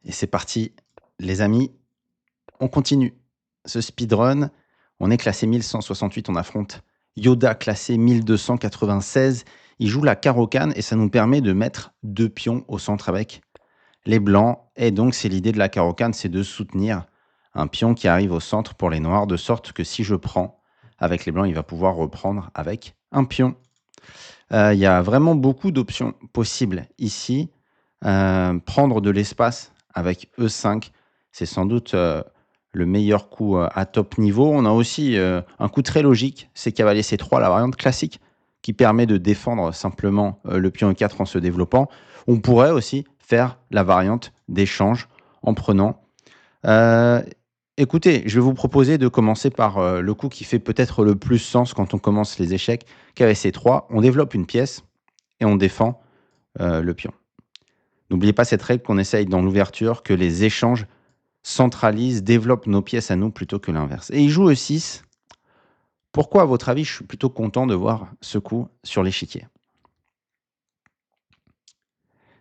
Et c'est parti, les amis, on continue. Ce speedrun, on est classé 1168, on affronte Yoda classé 1296. Il joue la carocane et ça nous permet de mettre 2 pions au centre avec les blancs. Et donc, c'est l'idée de la carocane, c'est de soutenir un pion qui arrive au centre pour les noirs, de sorte que si je prends avec les blancs, il va pouvoir reprendre avec un pion. Il y a vraiment beaucoup d'options possibles ici. Prendre de l'espace avec E5, c'est sans doute le meilleur coup à top niveau. On a aussi un coup très logique, c'est cavalier C3, la variante classique, qui permet de défendre simplement le pion E4 en se développant. On pourrait aussi faire la variante d'échange en prenant. Euh, Écoutez, je vais vous proposer de commencer par le coup qui fait peut-être le plus sens quand on commence les échecs. Cavalier C3, on développe une pièce et on défend le pion. N'oubliez pas cette règle qu'on essaye dans l'ouverture, que les échanges centralisent, développent nos pièces à nous plutôt que l'inverse. Et il joue E6. Pourquoi, à votre avis, je suis plutôt content de voir ce coup sur l'échiquier?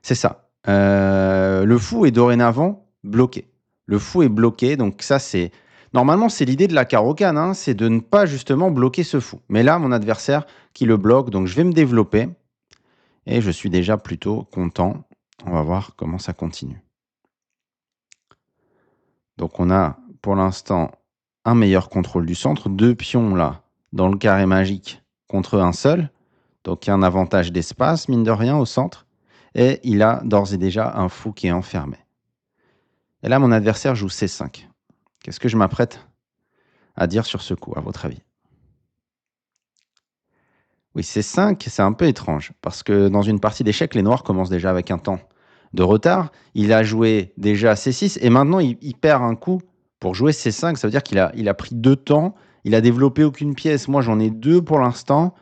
C'est ça. Le fou est dorénavant bloqué. Le fou est bloqué, donc ça c'est... Normalement, c'est l'idée de la carocane, hein, c'est de ne pas justement bloquer ce fou. Mais là, mon adversaire qui le bloque, donc je vais me développer. Et je suis déjà plutôt content. On va voir comment ça continue. Donc on a pour l'instant un meilleur contrôle du centre. 2 pions là, dans le carré magique, contre un seul. Donc il y a un avantage d'espace, mine de rien, au centre. Et il a d'ores et déjà un fou qui est enfermé. Et là, mon adversaire joue C5. Qu'est-ce que je m'apprête à dire sur ce coup, à votre avis? Oui, C5, c'est un peu étrange, parce que dans une partie d'échecs, les noirs commencent déjà avec un temps de retard. Il a joué déjà C6, et maintenant il perd un coup pour jouer C5. Ça veut dire qu'il a pris 2 temps, il a développé aucune pièce. Moi, j'en ai 2 pour l'instant.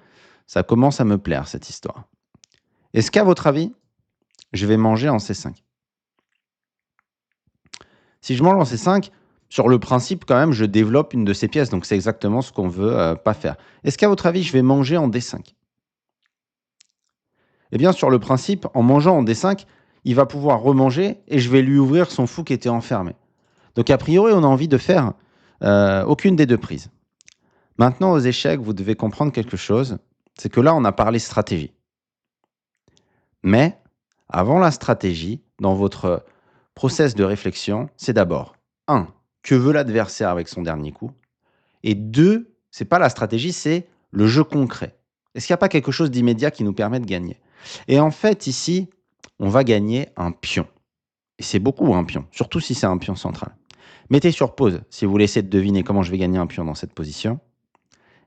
Ça commence à me plaire, cette histoire. Est-ce qu'à votre avis, je vais manger en C5? Si je mange en C5, sur le principe, quand même, je développe une de ces pièces. Donc, c'est exactement ce qu'on veut pas faire. Est-ce qu'à votre avis, je vais manger en D5? Eh bien, sur le principe, en mangeant en D5, il va pouvoir remanger et je vais lui ouvrir son fou qui était enfermé. Donc, a priori, on a envie de faire aucune des 2 prises. Maintenant, aux échecs, vous devez comprendre quelque chose. C'est que là, on a parlé stratégie. Mais, avant la stratégie, dans votre process de réflexion, c'est d'abord 1. Que veut l'adversaire avec son dernier coup? Et 2, c'est pas la stratégie, c'est le jeu concret. Est-ce qu'il n'y a pas quelque chose d'immédiat qui nous permet de gagner? Et en fait, ici, on va gagner un pion. Et c'est beaucoup un pion, surtout si c'est un pion central. Mettez sur pause si vous voulez essayer de deviner comment je vais gagner un pion dans cette position.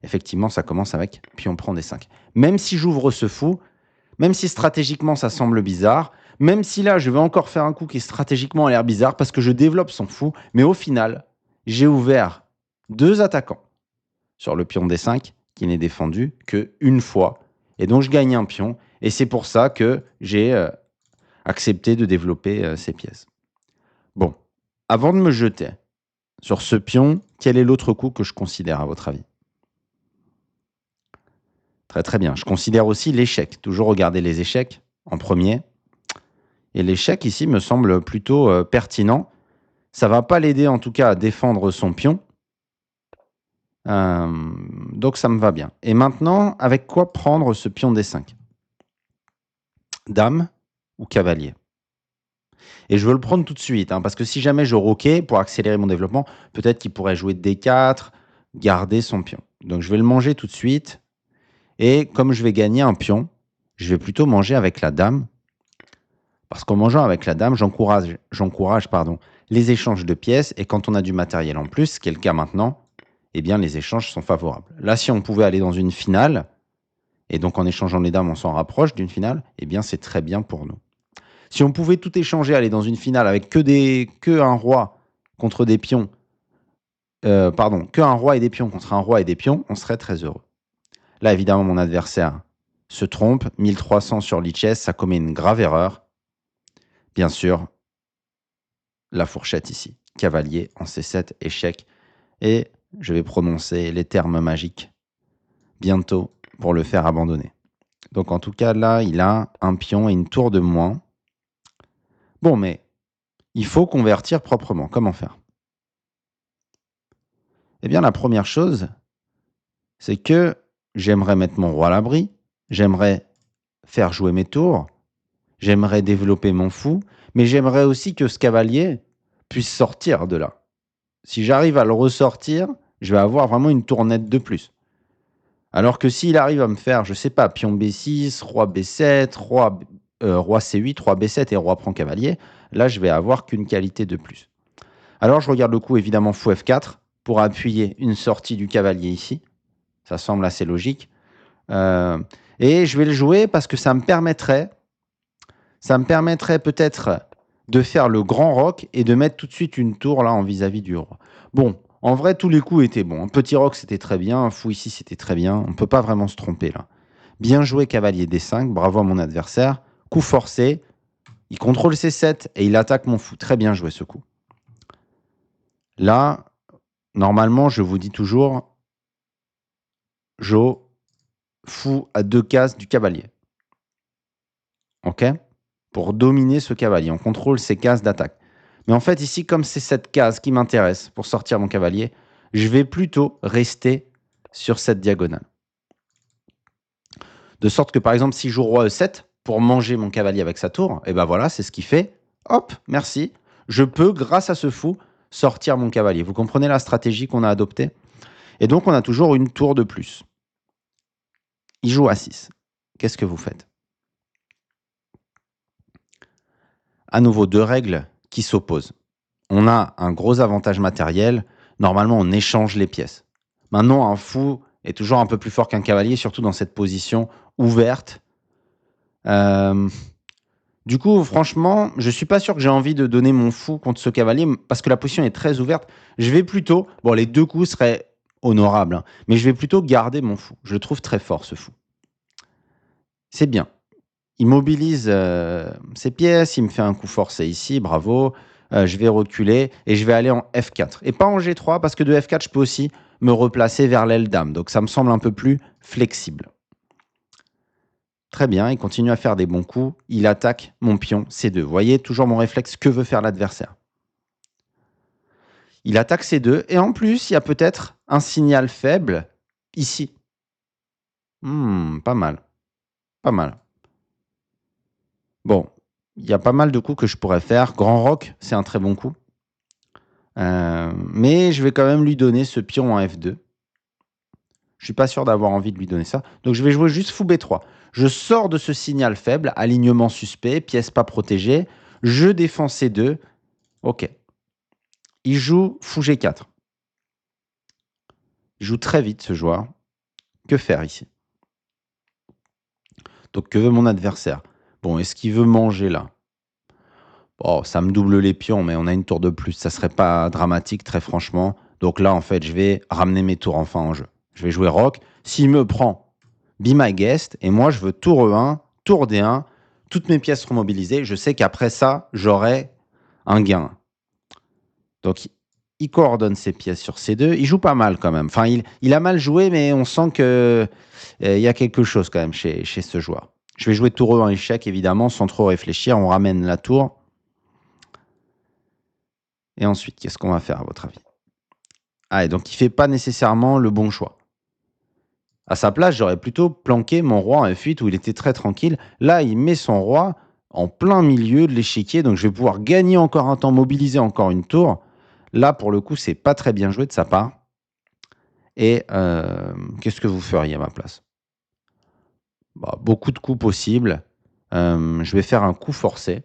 Effectivement, ça commence avec pion prend D5. Même si j'ouvre ce fou, même si stratégiquement ça semble bizarre, même si là je vais encore faire un coup qui stratégiquement a l'air bizarre parce que je développe son fou, mais au final, j'ai ouvert 2 attaquants sur le pion D5 qui n'est défendu qu'une fois. Et donc je gagne un pion. Et c'est pour ça que j'ai accepté de développer ces pièces. Bon, avant de me jeter sur ce pion, quel est l'autre coup que je considère à votre avis? Très très bien. Je considère aussi l'échec. Toujours regarder les échecs en premier. Et l'échec ici me semble plutôt pertinent. Ça va pas l'aider en tout cas à défendre son pion. Donc ça me va bien. Et maintenant, avec quoi prendre ce pion D5? Dame ou cavalier? Et je veux le prendre tout de suite, hein, parce que si jamais je roquais pour accélérer mon développement, peut-être qu'il pourrait jouer D4, garder son pion. Donc je vais le manger tout de suite. Et comme je vais gagner un pion, je vais plutôt manger avec la dame. Parce qu'en mangeant avec la dame, j'encourage les échanges de pièces. Et quand on a du matériel en plus, ce qui est le cas maintenant, eh bien les échanges sont favorables. Là, si on pouvait aller dans une finale, et donc en échangeant les dames, on s'en rapproche d'une finale, eh bien c'est très bien pour nous. Si on pouvait tout échanger, aller dans une finale avec que un roi contre des pions, que un roi et des pions contre un roi et des pions, on serait très heureux. Là, évidemment, mon adversaire se trompe. 1300 sur Lichess, ça commet une grave erreur. Bien sûr, la fourchette ici. Cavalier en C7, échec. Et je vais prononcer les termes magiques bientôt pour le faire abandonner. Donc en tout cas, là, il a un pion et une tour de moins. Bon, mais il faut convertir proprement. Comment faire? Eh bien, la première chose, c'est que j'aimerais mettre mon roi à l'abri, j'aimerais faire jouer mes tours, j'aimerais développer mon fou, mais j'aimerais aussi que ce cavalier puisse sortir de là. Si j'arrive à le ressortir, je vais avoir vraiment une tournette de plus. Alors que s'il arrive à me faire, je sais pas, pion B6, roi B7, roi C8, roi B7 et roi prend cavalier, là je vais avoir qu'une qualité de plus. Alors je regarde le coup évidemment fou F4 pour appuyer une sortie du cavalier ici. Ça semble assez logique. Euh, et je vais le jouer parce que ça me permettrait peut-être de faire le grand roc et de mettre tout de suite une tour là en vis-à-vis du roi. Bon, en vrai, tous les coups étaient bons. Un petit roc, c'était très bien. Un fou ici, c'était très bien. On ne peut pas vraiment se tromper là. Bien joué, cavalier D5. Bravo à mon adversaire. Coup forcé. Il contrôle C7 et il attaque mon fou. Très bien joué ce coup. Là, normalement, je vous dis toujours, Jo, fou à 2 cases du cavalier. OK? Pour dominer ce cavalier. On contrôle ses cases d'attaque. Mais en fait, ici, comme c'est cette case qui m'intéresse pour sortir mon cavalier, je vais plutôt rester sur cette diagonale. De sorte que, par exemple, si je joue roi E7 pour manger mon cavalier avec sa tour, et ben voilà, c'est ce qu'il fait. Hop, merci. Je peux, grâce à ce fou, sortir mon cavalier. Vous comprenez la stratégie qu'on a adoptée? Et donc, on a toujours une tour de plus. Il joue A6. Qu'est-ce que vous faites? À nouveau, deux règles qui s'opposent. On a un gros avantage matériel. Normalement, on échange les pièces. Maintenant, un fou est toujours un peu plus fort qu'un cavalier, surtout dans cette position ouverte. Du coup, franchement, je suis pas sûr que j'ai envie de donner mon fou contre ce cavalier, parce que la position est très ouverte. Je vais plutôt... Bon, les deux coups seraient honorables, hein, mais je vais plutôt garder mon fou. Je le trouve très fort, ce fou. C'est bien. Il mobilise ses pièces, il me fait un coup forcé ici, bravo. Je vais reculer et je vais aller en F4. Et pas en G3, parce que de F4, je peux aussi me replacer vers l'aile dame. Donc ça me semble un peu plus flexible. Très bien, il continue à faire des bons coups. Il attaque mon pion C2. Vous voyez, toujours mon réflexe, que veut faire l'adversaire? Il attaque C2 et en plus, il y a peut-être un signal faible ici. Pas mal, pas mal. Bon, il y a pas mal de coups que je pourrais faire. Grand roc, c'est un très bon coup. Mais je vais quand même lui donner ce pion en F2. Je suis pas sûr d'avoir envie de lui donner ça. Donc je vais jouer juste fou B3. Je sors de ce signal faible, alignement suspect, pièce pas protégée. Je défends C2. Ok. Il joue fou G4. Il joue très vite ce joueur. Que faire ici? Donc que veut mon adversaire? Bon, est-ce qu'il veut manger là? Oh, ça me double les pions, mais on a une tour de plus. Ça serait pas dramatique, très franchement. Donc là, en fait, je vais ramener mes tours enfin en jeu. Je vais jouer roc. S'il me prend, be my guest. Et moi, je veux tour E1, tour D1. Toutes mes pièces seront mobilisées. Je sais qu'après ça, j'aurai un gain. Donc, il coordonne ses pièces sur C2. Il joue pas mal quand même. Enfin, il a mal joué, mais on sent que il y a quelque chose quand même chez ce joueur. Je vais jouer tour E1 échec, évidemment, sans trop réfléchir. On ramène la tour. Et ensuite, qu'est-ce qu'on va faire à votre avis? Ah, et donc il fait pas nécessairement le bon choix. À sa place, j'aurais plutôt planqué mon roi en F8 où il était très tranquille. Là, il met son roi en plein milieu de l'échiquier, donc je vais pouvoir gagner encore un temps, mobiliser encore une tour. Là, pour le coup, c'est pas très bien joué de sa part. Et qu'est-ce que vous feriez à ma place? Bah, beaucoup de coups possibles. Je vais faire un coup forcé.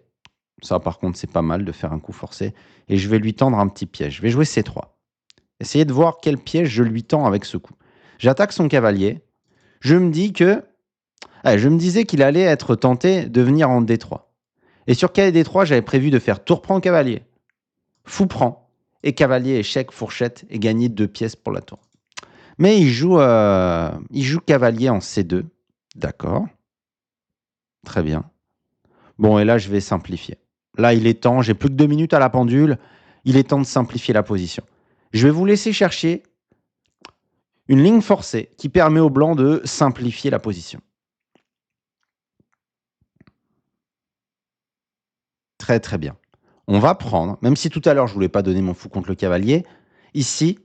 Ça, par contre, c'est pas mal de faire un coup forcé. Et je vais lui tendre un petit piège. Je vais jouer C3. Essayez de voir quel piège je lui tends avec ce coup. J'attaque son cavalier. Je me dis que... je me disais qu'il allait être tenté de venir en D3. Et sur cavalier D3, j'avais prévu de faire tour prend cavalier, fou prend, et cavalier échec fourchette et gagner 2 pièces pour la tour. Mais il joue cavalier en C2. D'accord. Très bien. Bon, et là, je vais simplifier. Là, il est temps, j'ai plus que 2 minutes à la pendule. Il est temps de simplifier la position. Je vais vous laisser chercher une ligne forcée qui permet au blanc de simplifier la position. Très très bien. On va prendre, même si tout à l'heure, je ne voulais pas donner mon fou contre le cavalier, ici,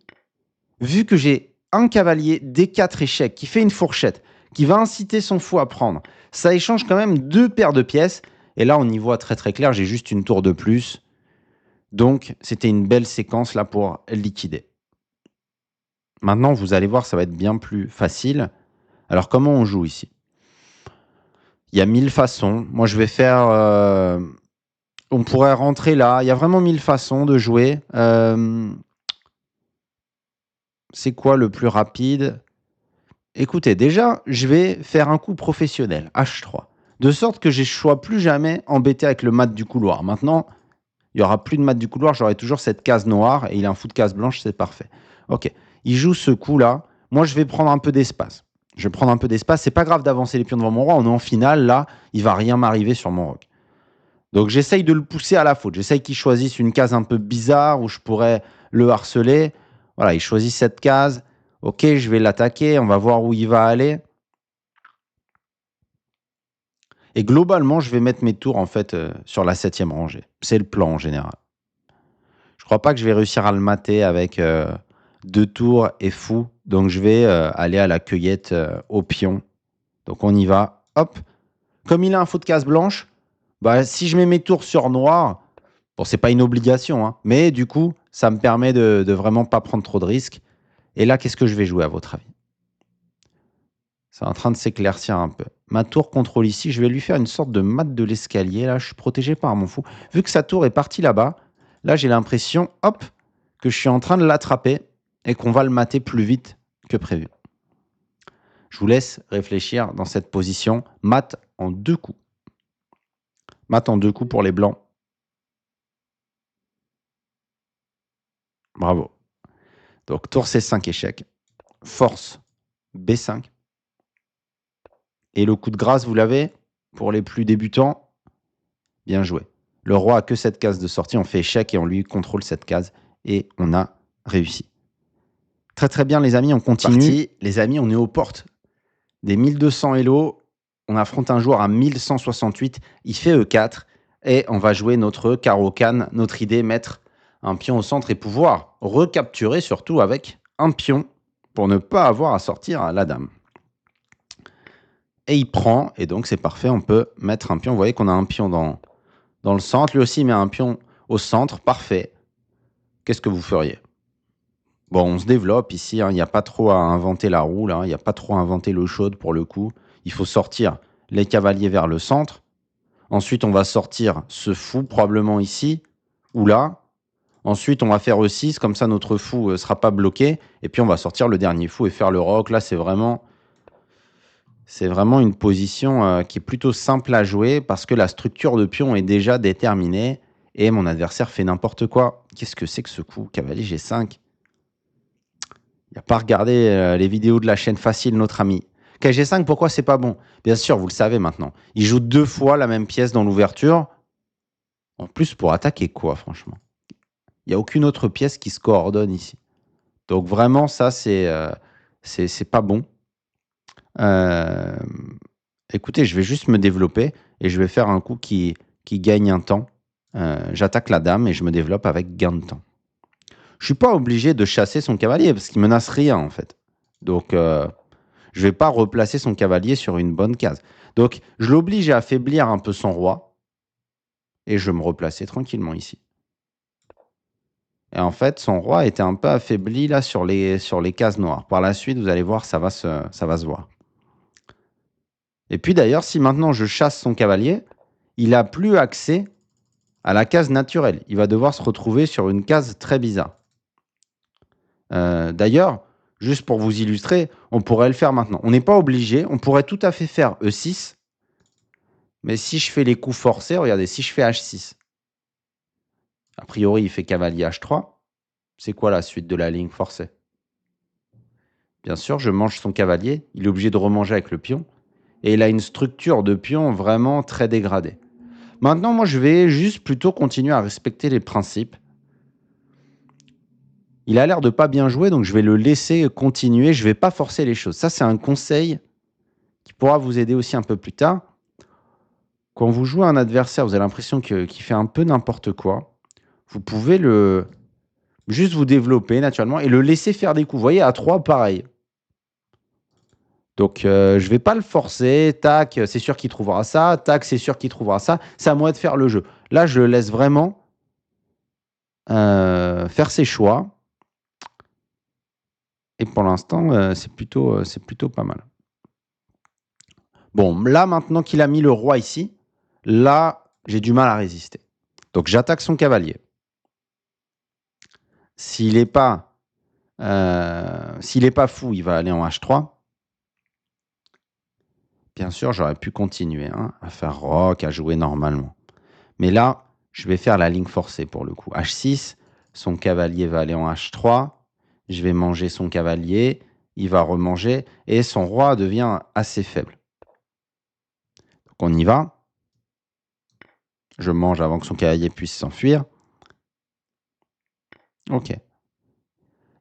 vu que j'ai un cavalier D4 échec qui fait une fourchette, qui va inciter son fou à prendre, ça échange quand même 2 paires de pièces. Et là, on y voit très très clair, j'ai juste une tour de plus. Donc, c'était une belle séquence là pour liquider. Maintenant, vous allez voir, ça va être bien plus facile. Alors, comment on joue ici? Il y a 1000 façons. Moi, je vais faire... on pourrait rentrer là. Il y a vraiment 1000 façons de jouer. C'est quoi le plus rapide? Écoutez, déjà, je vais faire un coup professionnel, H3. De sorte que je ne sois plus jamais embêté avec le mat du couloir. Maintenant, il n'y aura plus de mat du couloir, j'aurai toujours cette case noire et il a un fou de case blanche, c'est parfait. Ok, il joue ce coup-là. Moi, je vais prendre un peu d'espace. Je vais prendre un peu d'espace. C'est pas grave d'avancer les pions devant mon roi. On est en finale, là, il va rien m'arriver sur mon roc. Donc, j'essaye de le pousser à la faute. J'essaye qu'il choisisse une case un peu bizarre où je pourrais le harceler. Voilà, il choisit cette case. Ok, je vais l'attaquer. On va voir où il va aller. Et globalement, je vais mettre mes tours en fait sur la 7e rangée. C'est le plan en général. Je crois pas que je vais réussir à le mater avec 2 tours et fou. Donc je vais aller à la cueillette au pion. Donc on y va. Hop. Comme il a un fou de case blanche, bah, si je mets mes tours sur noir, bon, c'est pas une obligation, hein, mais du coup, ça me permet de vraiment pas prendre trop de risques. Et là, qu'est-ce que je vais jouer à votre avis? C'est en train de s'éclaircir un peu. Ma tour contrôle ici, je vais lui faire une sorte de mat de l'escalier. Là, je suis protégé par mon fou. Vu que sa tour est partie là-bas, là, j'ai l'impression, hop, que je suis en train de l'attraper et qu'on va le mater plus vite que prévu. Je vous laisse réfléchir dans cette position. Mat en 2 coups. Mat en 2 coups pour les blancs. Bravo. Donc, tour C5 échec. Force B5. Et le coup de grâce, vous l'avez pour les plus débutants. Bien joué. Le roi a que cette case de sortie. On fait échec et on lui contrôle cette case. Et on a réussi. Très très bien les amis, on continue. Parti. Les amis, on est aux portes des 1200 Elo. On affronte un joueur à 1168. Il fait E4. Et on va jouer notre carreau canne. Notre idée, mettre un pion au centre et pouvoir recapturer surtout avec un pion pour ne pas avoir à sortir la dame. Et il prend, et donc c'est parfait, on peut mettre un pion. Vous voyez qu'on a un pion dans le centre. Lui aussi, il met un pion au centre. Parfait. Qu'est-ce que vous feriez? Bon, on se développe ici. Il n'y a pas trop à inventer la roue. Il n'y a pas trop à inventer l'eau chaude pour le coup. Il faut sortir les cavaliers vers le centre. Ensuite, on va sortir ce fou probablement ici ou là. Ensuite, on va faire E6. Comme ça, notre fou ne sera pas bloqué. Et puis, on va sortir le dernier fou et faire le roc. Là, c'est vraiment une position qui est plutôt simple à jouer parce que la structure de pion est déjà déterminée et mon adversaire fait n'importe quoi. Qu'est-ce que c'est que ce coup? Cavalier G5. Il n'a pas regardé les vidéos de la chaîne facile, notre ami. KG5, pourquoi c'est pas bon? Bien sûr, vous le savez maintenant. Il joue 2 fois la même pièce dans l'ouverture. En plus, pour attaquer quoi, franchement? Il n'y a aucune autre pièce qui se coordonne ici. Donc vraiment, ça, c'est pas bon. Écoutez, je vais juste me développer et je vais faire un coup qui gagne un temps. J'attaque la dame et je me développe avec gain de temps. Je ne suis pas obligé de chasser son cavalier parce qu'il ne menace rien en fait. Donc, je ne vais pas replacer son cavalier sur une bonne case. Donc, je l'oblige à affaiblir un peu son roi et je vais me replacer tranquillement ici. Et en fait, son roi était un peu affaibli là sur les cases noires. Par la suite, vous allez voir, ça va se voir. Et puis d'ailleurs, si maintenant je chasse son cavalier, il n'a plus accès à la case naturelle. Il va devoir se retrouver sur une case très bizarre. D'ailleurs, juste pour vous illustrer, on pourrait le faire maintenant. On n'est pas obligé, on pourrait tout à fait faire E6. Mais si je fais les coups forcés, regardez, si je fais H6, a priori il fait cavalier H3. C'est quoi la suite de la ligne forcée? Bien sûr, je mange son cavalier, il est obligé de remanger avec le pion. Et il a une structure de pion vraiment très dégradée. Maintenant, moi, je vais juste plutôt continuer à respecter les principes. Il a l'air de pas bien jouer, donc je vais le laisser continuer. Je ne vais pas forcer les choses. Ça, c'est un conseil qui pourra vous aider aussi un peu plus tard. Quand vous jouez un adversaire, vous avez l'impression qu'il fait un peu n'importe quoi. vous pouvez juste vous développer naturellement et le laisser faire des coups. Vous voyez, à 3, pareil. Donc, je vais pas le forcer. Tac, c'est sûr qu'il trouvera ça. Tac, c'est sûr qu'il trouvera ça. C'est à moi de faire le jeu. Là, je le laisse vraiment faire ses choix. Et pour l'instant, c'est plutôt pas mal. Bon, là, maintenant qu'il a mis le roi ici, là, j'ai du mal à résister. Donc, j'attaque son cavalier. S'il n'est pas, fou, il va aller en H3. Bien sûr, j'aurais pu continuer hein, à faire roc, à jouer normalement. Mais là, je vais faire la ligne forcée pour le coup. H6, son cavalier va aller en H3. Je vais manger son cavalier, il va remanger et son roi devient assez faible. Donc on y va. Je mange avant que son cavalier puisse s'enfuir. Ok.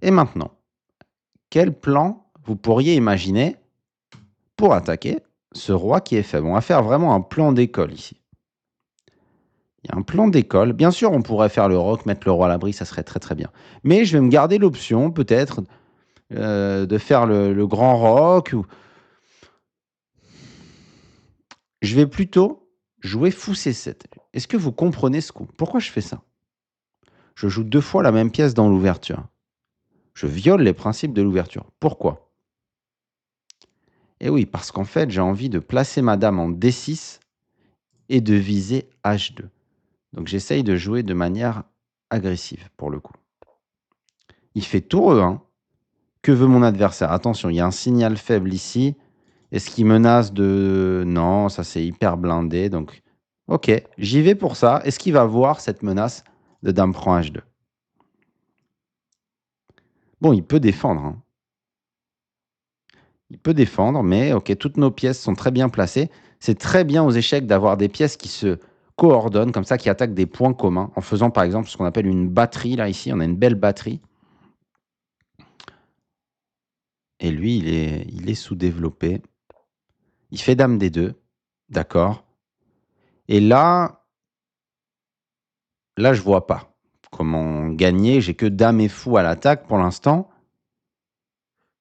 Et maintenant, quel plan vous pourriez imaginer pour attaquer ce roi qui est faible? On va faire vraiment un plan d'école ici. Il y a un plan d'école. Bien sûr, on pourrait faire le roc, mettre le roi à l'abri, ça serait très très bien. Mais je vais me garder l'option peut-être de faire le grand roc. Je vais plutôt jouer fou C7. Est-ce que vous comprenez ce coup? Pourquoi je fais ça? Je joue 2 fois la même pièce dans l'ouverture. Je viole les principes de l'ouverture. Pourquoi? Eh oui, parce qu'en fait, j'ai envie de placer ma dame en D6 et de viser H2. Donc j'essaye de jouer de manière agressive pour le coup. Il fait tour E1. Que veut mon adversaire? Attention, il y a un signal faible ici. Est-ce qu'il menace de... Non, ça c'est hyper blindé. Donc, ok, j'y vais pour ça. Est-ce qu'il va voir cette menace de dame prend H2? Bon, il peut défendre. Hein. Il peut défendre, mais ok, toutes nos pièces sont très bien placées. C'est très bien aux échecs d'avoir des pièces qui se coordonnent, comme ça, qui attaquent des points communs, en faisant par exemple ce qu'on appelle une batterie. Là, ici, on a une belle batterie. Et lui, il est sous-développé. Il fait dame D2. D'accord. Et là, je vois pas comment gagner. J'ai que dame et fou à l'attaque pour l'instant.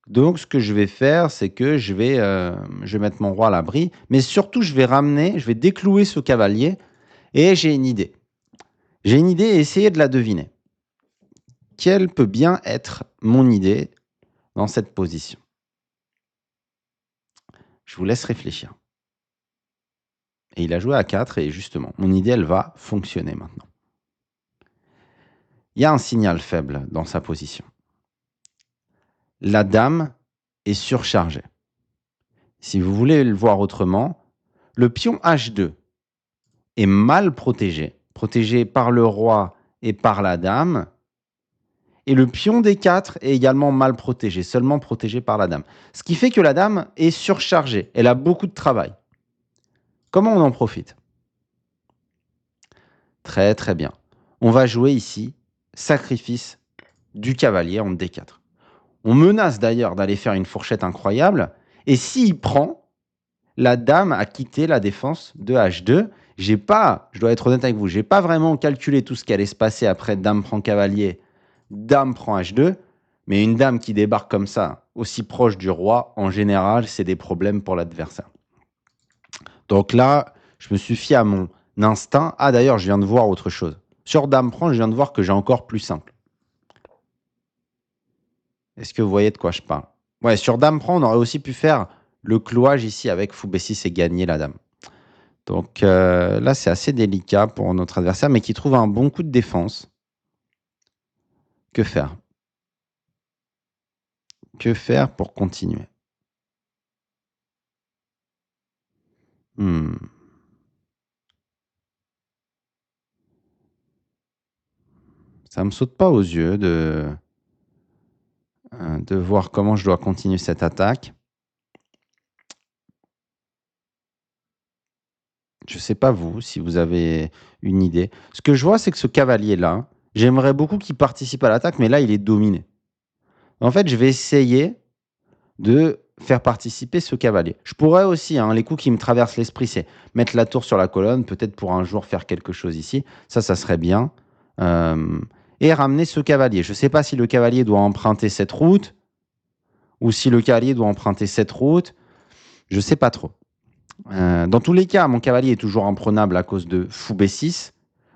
Donc, ce que je vais faire, c'est que je vais mettre mon roi à l'abri. Mais surtout, je vais déclouer ce cavalier. Et j'ai une idée. J'ai une idée et essayer de la deviner. Quelle peut bien être mon idée dans cette position? Je vous laisse réfléchir. Et il a joué à 4 et justement, mon idée, elle va fonctionner maintenant. Il y a un signal faible dans sa position. La dame est surchargée. Si vous voulez le voir autrement, le pion H2 est mal protégé, protégé par le roi et par la dame. Et le pion D4 est également mal protégé, seulement protégé par la dame. Ce qui fait que la dame est surchargée, elle a beaucoup de travail. Comment on en profite? Très très bien. On va jouer ici sacrifice du cavalier en D4. On menace d'ailleurs d'aller faire une fourchette incroyable. Et s'il prend, la dame a quitté la défense de H2. Je dois être honnête avec vous, j'ai pas vraiment calculé tout ce qui allait se passer après dame prend cavalier, dame prend H2. Mais une dame qui débarque comme ça, aussi proche du roi, en général, c'est des problèmes pour l'adversaire. Donc là, je me suis fié à mon instinct. Ah d'ailleurs, je viens de voir autre chose. Sur dame prend, je viens de voir que j'ai encore plus simple. Est-ce que vous voyez de quoi je parle? Ouais, sur dame prend, on aurait aussi pu faire le clouage ici avec fou B6 et gagner la dame. Donc là, c'est assez délicat pour notre adversaire, mais qui trouve un bon coup de défense. Que faire? Que faire pour continuer? Ça me saute pas aux yeux de voir comment je dois continuer cette attaque. Je sais pas vous, si vous avez une idée. Ce que je vois, c'est que ce cavalier-là, j'aimerais beaucoup qu'il participe à l'attaque, mais là, il est dominé. En fait, je vais essayer de faire participer ce cavalier. Je pourrais aussi, hein, les coups qui me traversent l'esprit, c'est mettre la tour sur la colonne, peut-être pour un jour faire quelque chose ici. Ça serait bien. et ramener ce cavalier. Je ne sais pas si le cavalier doit emprunter cette route ou si le cavalier doit emprunter cette route. Je ne sais pas trop. Dans tous les cas, mon cavalier est toujours imprenable à cause de fou B6.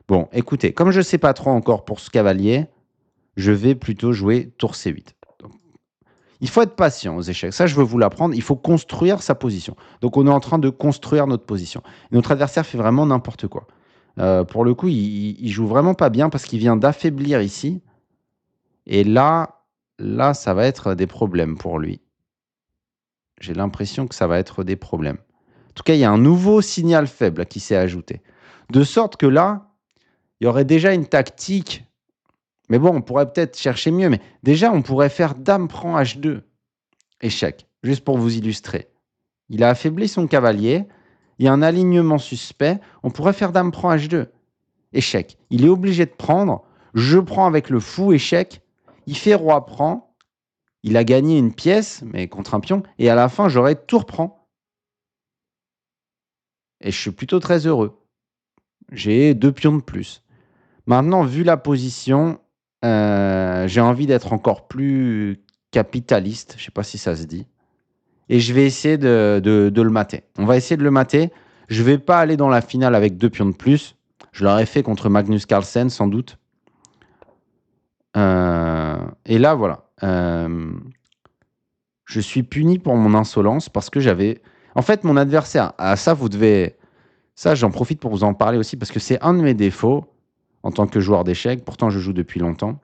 Bon, écoutez, comme je ne sais pas trop encore pour ce cavalier, je vais plutôt jouer tour C8. Donc, il faut être patient aux échecs. Ça, je veux vous l'apprendre. Il faut construire sa position. Donc, on est en train de construire notre position. Notre adversaire fait vraiment n'importe quoi. Pour le coup, il joue vraiment pas bien parce qu'il vient d'affaiblir ici. Et là, ça va être des problèmes pour lui. J'ai l'impression que ça va être des problèmes. En tout cas, il y a un nouveau signal faible qui s'est ajouté. De sorte que là, il y aurait déjà une tactique. Mais bon, on pourrait peut-être chercher mieux. Mais déjà, on pourrait faire dame prend H2. Échec. Juste pour vous illustrer. Il a affaibli son cavalier. Il y a un alignement suspect. On pourrait faire dame prend H2. Échec. Il est obligé de prendre. Je prends avec le fou. Échec. Il fait roi prend. Il a gagné une pièce, mais contre un pion. Et à la fin, j'aurai tour prend. Et je suis plutôt très heureux. J'ai 2 pions de plus. Maintenant, vu la position, j'ai envie d'être encore plus capitaliste. Je ne sais pas si ça se dit. Et je vais essayer de le mater. On va essayer de le mater. Je ne vais pas aller dans la finale avec 2 pions de plus. Je l'aurais fait contre Magnus Carlsen, sans doute. Et là, voilà. Je suis puni pour mon insolence parce que j'avais... En fait, mon adversaire... Ah, ça, vous devez... Ça, j'en profite pour vous en parler aussi parce que c'est un de mes défauts en tant que joueur d'échecs. Pourtant, je joue depuis longtemps.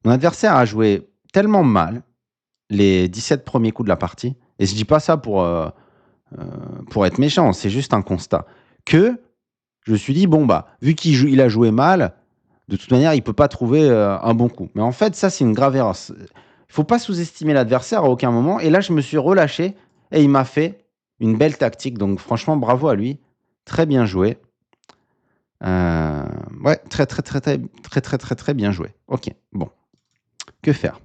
Mon adversaire a joué tellement mal les 17 premiers coups de la partie. Et je ne dis pas ça pour être méchant, c'est juste un constat. Que je me suis dit, bon, bah, vu qu'il a joué mal, de toute manière, il ne peut pas trouver un bon coup. Mais en fait, ça, c'est une grave erreur. Il ne faut pas sous-estimer l'adversaire à aucun moment. Et là, je me suis relâché et il m'a fait une belle tactique. Donc, franchement, bravo à lui. Très bien joué. Ouais, très bien joué. Ok, bon. Que faire?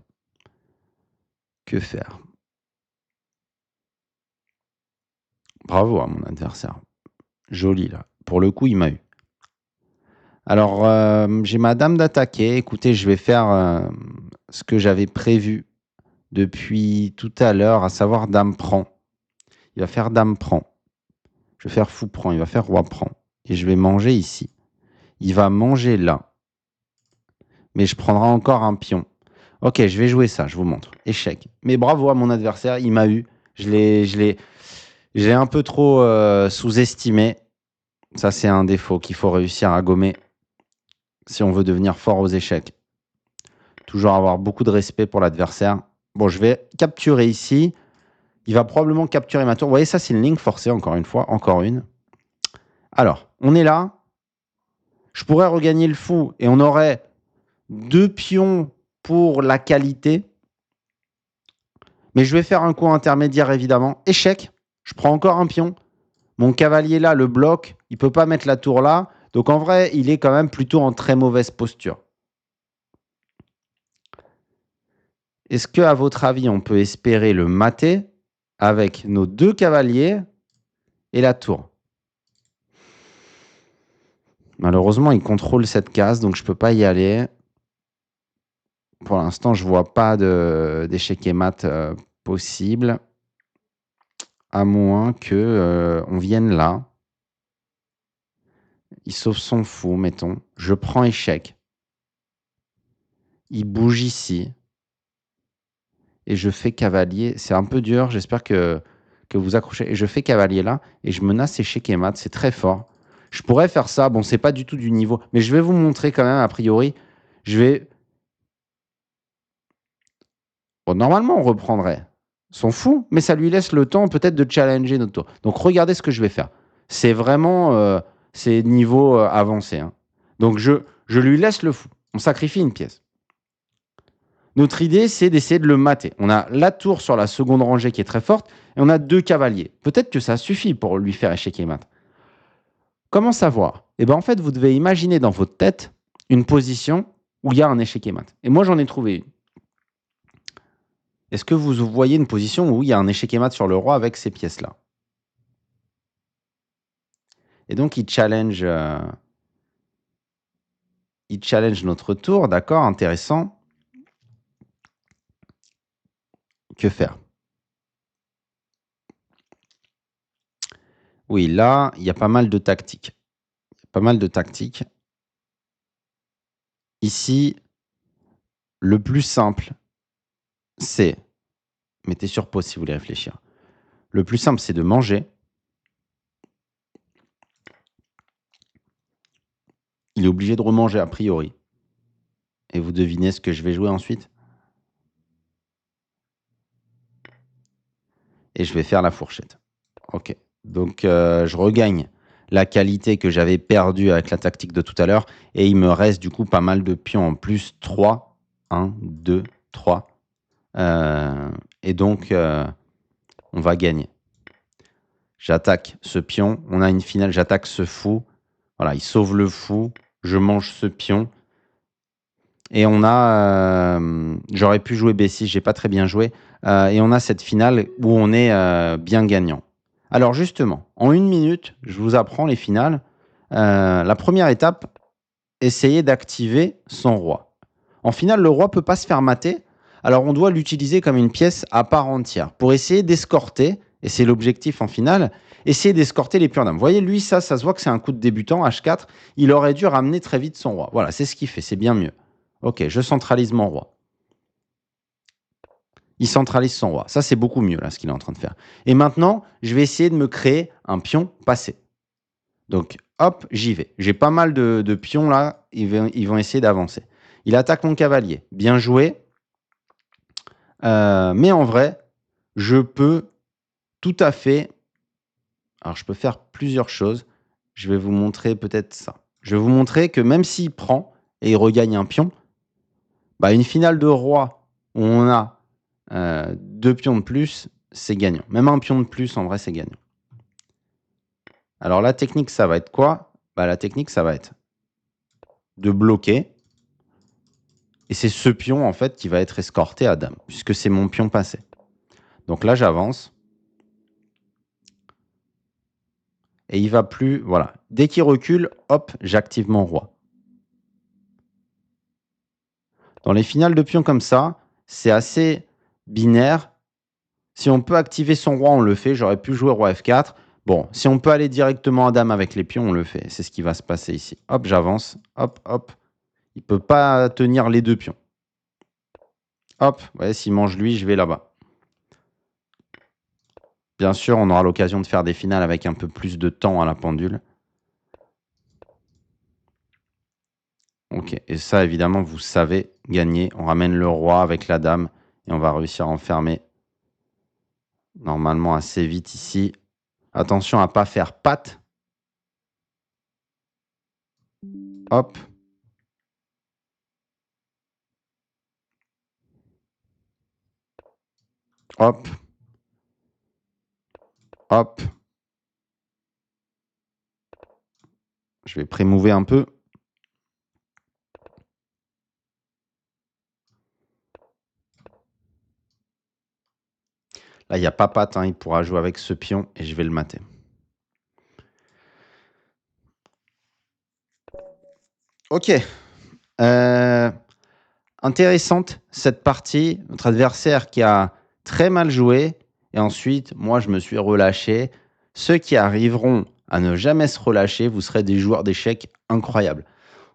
Que faire? Bravo à mon adversaire. Joli, là. Pour le coup, il m'a eu. Alors, j'ai ma dame d'attaquer. Écoutez, je vais faire ce que j'avais prévu depuis tout à l'heure, à savoir dame prend. Il va faire dame prend. Je vais faire fou prend. Il va faire roi prend. Et je vais manger ici. Il va manger là. Mais je prendrai encore un pion. Ok, je vais jouer ça, je vous montre. Échec. Mais bravo à mon adversaire, il m'a eu. J'ai un peu trop sous-estimé. Ça, c'est un défaut qu'il faut réussir à gommer si on veut devenir fort aux échecs. Toujours avoir beaucoup de respect pour l'adversaire. Bon, je vais capturer ici. Il va probablement capturer ma tour. Vous voyez, ça, c'est une ligne forcée, encore une fois. Encore une. Alors, on est là. Je pourrais regagner le fou et on aurait 2 pions pour la qualité. Mais je vais faire un coup intermédiaire, évidemment. Échec. Je prends encore un pion. Mon cavalier là le bloque. Il ne peut pas mettre la tour là. Donc, en vrai, il est quand même plutôt en très mauvaise posture. Est-ce que, à votre avis, on peut espérer le mater avec nos 2 cavaliers et la tour? Malheureusement, il contrôle cette case, donc je ne peux pas y aller. Pour l'instant, je ne vois pas d'échec et mat possible. À moins que on vienne là. Il sauve son fou, mettons. Je prends échec. Il bouge ici. Et je fais cavalier. C'est un peu dur, j'espère que vous accrochez. Et je fais cavalier là. Et je menace échec et mat. C'est très fort. Je pourrais faire ça. Bon, c'est pas du tout du niveau. Mais je vais vous montrer quand même, a priori. Bon, normalement, on reprendrait son fou. Mais ça lui laisse le temps peut-être de challenger notre tour. Donc, regardez ce que je vais faire. C'est vraiment... c'est niveau avancé. Hein. Donc, je lui laisse le fou. On sacrifie une pièce. Notre idée, c'est d'essayer de le mater. On a la tour sur la seconde rangée qui est très forte et on a 2 cavaliers. Peut-être que ça suffit pour lui faire échec et mat. Comment savoir? Eh bien, en fait, vous devez imaginer dans votre tête une position où il y a un échec et mat. Et moi, j'en ai trouvé une. Est-ce que vous voyez une position où il y a un échec et mat sur le roi avec ces pièces-là? Et donc, il challenge il challenge notre tour, d'accord, intéressant. Que faire? Oui, là, il y a pas mal de tactiques. Pas mal de tactiques. Ici, le plus simple, c'est mettez sur pause si vous voulez réfléchir. Le plus simple, c'est de manger. Il est obligé de remanger a priori. Et vous devinez ce que je vais jouer ensuite? Et je vais faire la fourchette. OK. Donc, je regagne la qualité que j'avais perdue avec la tactique de tout à l'heure et il me reste du coup pas mal de pions en plus. 3, 1, 2, 3. Et donc, on va gagner. J'attaque ce pion. On a une finale. J'attaque ce fou. Voilà, il sauve le fou. Je mange ce pion. Et on a, j'aurais pu jouer B6, j'ai pas très bien joué. Et on a cette finale où on est bien gagnant. Alors justement, en 1 minute, je vous apprends les finales. La première étape, essayez d'activer son roi. En finale, le roi peut pas se faire mater. Alors on doit l'utiliser comme une pièce à part entière pour essayer d'escorter, et c'est l'objectif en finale, essayer d'escorter les pions dames. Vous voyez, lui, ça se voit que c'est un coup de débutant, H4. Il aurait dû ramener très vite son roi. Voilà, c'est ce qu'il fait, c'est bien mieux. Ok, je centralise mon roi. Il centralise son roi. Ça, c'est beaucoup mieux, là, ce qu'il est en train de faire. Et maintenant, je vais essayer de me créer un pion passé. Donc, hop, j'y vais. J'ai pas mal de pions, là. Ils vont essayer d'avancer. Il attaque mon cavalier. Bien joué. Mais en vrai, je peux tout à fait... Alors, je peux faire plusieurs choses. Je vais vous montrer peut-être ça. Je vais vous montrer que même s'il prend et il regagne un pion, bah, une finale de roi où on a 2 pions de plus, c'est gagnant. Même un pion de plus, en vrai, c'est gagnant. Alors, la technique, ça va être quoi? Bah, la technique, ça va être de bloquer. Et c'est ce pion, en fait, qui va être escorté à dame, puisque c'est mon pion passé. Donc là, j'avance. Et il va plus... Voilà. Dès qu'il recule, hop, j'active mon roi. Dans les finales de pions comme ça, c'est assez binaire. Si on peut activer son roi, on le fait. J'aurais pu jouer roi F4. Bon, si on peut aller directement à dame avec les pions, on le fait. C'est ce qui va se passer ici. Hop, j'avance. Hop, hop. Il ne peut pas tenir les 2 pions. Hop, ouais, s'il mange lui, je vais là-bas. Bien sûr, on aura l'occasion de faire des finales avec un peu plus de temps à la pendule. Ok, et ça, évidemment, vous savez gagner. On ramène le roi avec la dame et on va réussir à enfermer normalement assez vite ici. Attention à ne pas faire patte. Hop. Hop. Hop. Je vais prémouver un peu. Là, il n'y a pas patte, hein, il pourra jouer avec ce pion et je vais le mater. Ok. Intéressante cette partie. Notre adversaire qui a très mal joué. Et ensuite, moi, je me suis relâché. Ceux qui arriveront à ne jamais se relâcher, vous serez des joueurs d'échecs incroyables.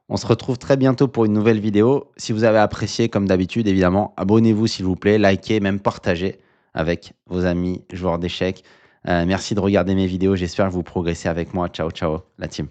On se retrouve très bientôt pour une nouvelle vidéo. Si vous avez apprécié, comme d'habitude, évidemment, abonnez-vous s'il vous plaît, likez, même partagez avec vos amis joueurs d'échecs. Merci de regarder mes vidéos. J'espère que vous progressez avec moi. Ciao, ciao, la team.